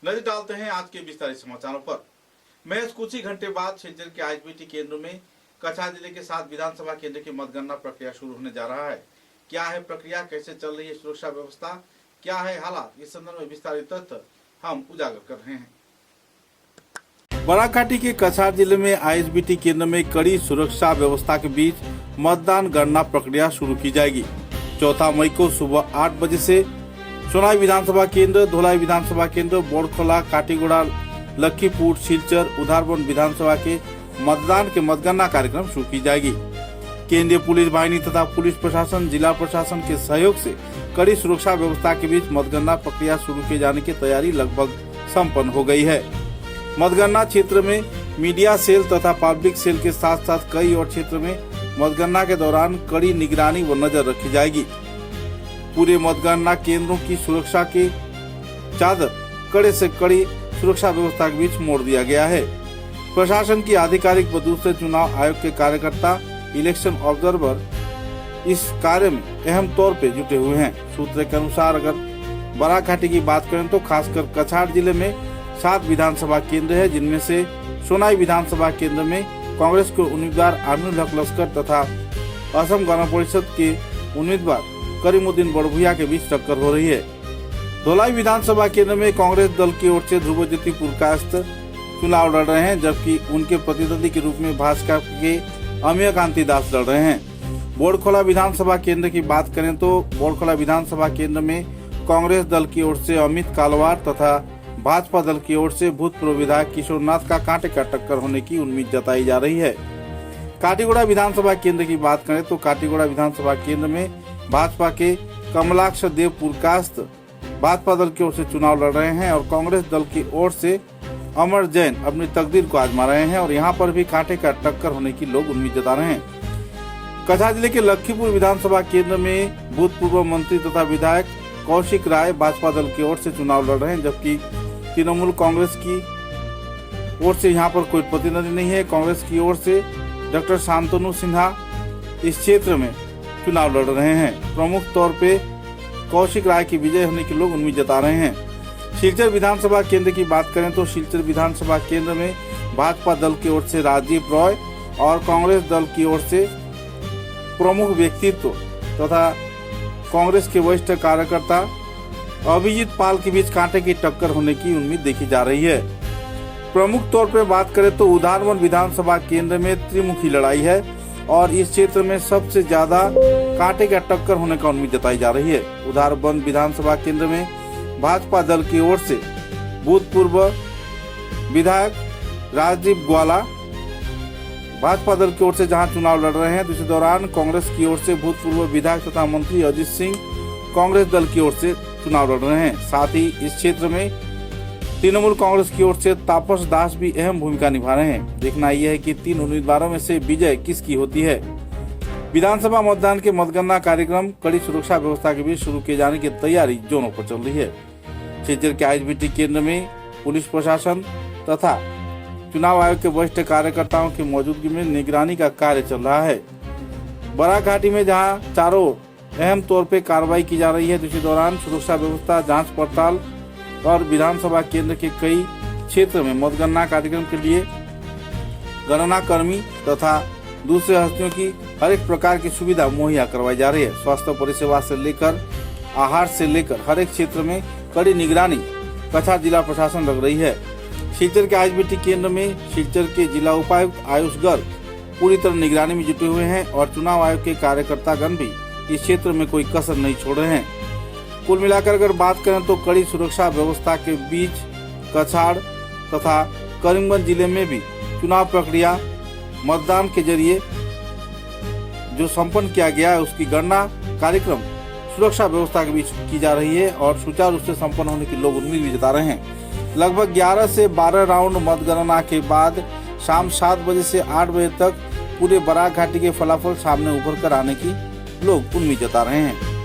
नजर डालते हैं आज के विस्तारित समाचारों पर। महज कुछ ही घंटे बाद सिलचर के आईएसबीटी केंद्र में कछार जिले के 7 विधानसभा केंद्र की मतगणना प्रक्रिया शुरू होने जा रहा है। क्या है प्रक्रिया, कैसे चल रही है सुरक्षा व्यवस्था, क्या है हालात, इस संदर्भ में विस्तारित तथ्य हम उजागर कर रहे हैं। बराघाटी के कछार जिले में आईएसबीटी केंद्र में कड़ी सुरक्षा व्यवस्था के बीच मतदान गणना प्रक्रिया शुरू की जाएगी। 4 मई को सुबह 8 बजे से सोनाई विधानसभा केंद्र, धोलाई विधानसभा केंद्र, बोड़खोला, काटीगुड़ा, लखीपुर, सिलचर, उधारबन विधानसभा के मतदान के मतगणना कार्यक्रम शुरू की जाएगी। केंद्रीय पुलिस बाहिनी तथा पुलिस प्रशासन, जिला प्रशासन के सहयोग से कड़ी सुरक्षा व्यवस्था के बीच मतगणना प्रक्रिया शुरू किए जाने की तैयारी लगभग संपन्न हो गई है। मतगणना क्षेत्र में मीडिया सेल तथा पब्लिक सेल के साथ साथ कई और क्षेत्र में मतगणना के दौरान कड़ी निगरानी व नजर रखी जाएगी। पूरे मतगणना केंद्रों की सुरक्षा की चादर कड़े से कड़ी सुरक्षा व्यवस्था के बीच मोड़ दिया गया है। प्रशासन की आधिकारिक व दूसरे चुनाव आयोग के कार्यकर्ता, इलेक्शन ऑब्जर्वर इस कार्य में अहम तौर पे जुटे हुए हैं। सूत्र के अनुसार अगर बराघाटी की बात करें तो खासकर कछार जिले में 7 विधानसभा केंद्र है, जिनमें से सोनाई विधानसभा केंद्र में कांग्रेस के उम्मीदवार आमिनुल हक लश्कर तथा असम गण परिषद के उम्मीदवार करीमुद्दीन बड़भुइया के बीच टक्कर हो रही है। धोलाई विधानसभा केंद्र में कांग्रेस दल की ओर से ध्रुवज्योति पुरकायस्थ चुनाव लड़ रहे हैं, जबकि उनके प्रतिद्वंदी के रूप में भाजपा के अमेय कांति दास लड़ रहे हैं। बोड़खोला विधानसभा केंद्र की बात करें तो बोड़खोला विधानसभा केंद्र में कांग्रेस दल की ओर से अमित कालवार तथा भाजपा दल की ओर से भूतपूर्व विधायक किशोर नाथ का कांटे का टक्कर होने की उम्मीद जताई जा रही है। काटीगुड़ा विधानसभा केंद्र की बात करें तो काटीगुड़ा विधानसभा केंद्र में भाजपा के कमलाक्ष देव पुरकायस्थ भाजपा दल की ओर से चुनाव लड़ रहे हैं और कांग्रेस दल की ओर से अमर जैन अपनी तकदीर को आजमा रहे हैं और यहां पर भी कांटे का टक्कर होने की लोग उम्मीद जता रहे हैं। कछार जिले के लखीपुर विधानसभा केंद्र में भूतपूर्व मंत्री तथा विधायक कौशिक राय भाजपा दल की ओर से चुनाव लड़ रहे हैं, जबकि तृणमूल कांग्रेस की ओर से यहां पर कोई प्रतिनिधि नहीं है। कांग्रेस की ओर से डॉक्टर शांतनु सिन्हा इस क्षेत्र में चुनाव लड़ रहे हैं। प्रमुख तौर पे कौशिक राय की विजय होने की लोग उम्मीद जता रहे हैं। सिलचर विधानसभा केंद्र की बात करें तो सिलचर विधानसभा केंद्र में भाजपा दल की ओर से राजीव रॉय और कांग्रेस दल की ओर से प्रमुख व्यक्तित्व तथा कांग्रेस के वरिष्ठ कार्यकर्ता अभिजीत पाल के बीच कांटे की टक्कर होने की उम्मीद देखी जा रही है। प्रमुख तौर पर बात करें तो उधारबन विधानसभा केंद्र में त्रिमुखी लड़ाई है और इस क्षेत्र में सबसे ज्यादा कांटे का टक्कर होने का उम्मीद जताई जा रही है। उधारबन विधानसभा केंद्र में भाजपा दल की ओर से भूतपूर्व विधायक राजीव ग्वाला भाजपा दल की ओर से जहां चुनाव लड़ रहे हैं, दूसरे दौरान कांग्रेस की ओर से भूतपूर्व विधायक तथा मंत्री अजीत सिंह कांग्रेस दल की ओर से चुनाव लड़ रहे हैं। साथ ही इस क्षेत्र में तृणमूल कांग्रेस की ओर से तापस दास भी अहम भूमिका निभा रहे हैं। देखना यह है कि 3 उम्मीदवारों में से विजय किसकी होती है। विधानसभा मतदान के मतगणना कार्यक्रम कड़ी सुरक्षा व्यवस्था के बीच शुरू किए जाने की तैयारी जोरों पर चल रही है। सिलचर के आईएसबीटी केंद्र में पुलिस प्रशासन तथा चुनाव आयोग के वरिष्ठ कार्यकर्ताओं की मौजूदगी में निगरानी का कार्य चल रहा है। बराघाटी में जहां चारों ओर अहम तौर पर कार्रवाई की जा रही है, दूसरे दौरान सुरक्षा व्यवस्था, जांच पड़ताल और विधानसभा केंद्र के कई क्षेत्र में मतगणना कार्यक्रम के लिए गणना कर्मी तथा दूसरे हस्तियों की हर एक प्रकार की सुविधा मुहैया करवाई जा रही है। स्वास्थ्य परिसेवा से लेकर आहार से लेकर हर एक क्षेत्र में कड़ी निगरानी कछार जिला प्रशासन रख रही है। सिलचर के आईएसबीटी केंद्र में सिलचर के जिला उपायुक्त आयुष गर्ग पूरी तरह निगरानी में जुटे हुए हैं और चुनाव आयोग के कार्यकर्तागण भी इस क्षेत्र में कोई कसर नहीं छोड़ रहे हैं। कुल मिलाकर अगर बात करें तो कड़ी सुरक्षा व्यवस्था के बीच कछार तथा करीमगंज जिले में भी चुनाव प्रक्रिया मतदान के जरिए जो संपन्न किया गया है उसकी गणना कार्यक्रम सुरक्षा व्यवस्था के बीच की जा रही है और सुचारू रूप से संपन्न होने की लोग उम्मीद भी जता रहे हैं। लगभग 11 से 12 राउंड मतगणना के बाद शाम 7 बजे से 8 बजे तक पूरे बराघाटी के फलाफल सामने उभर कर आने की लोग उम्मीद जता रहे हैं।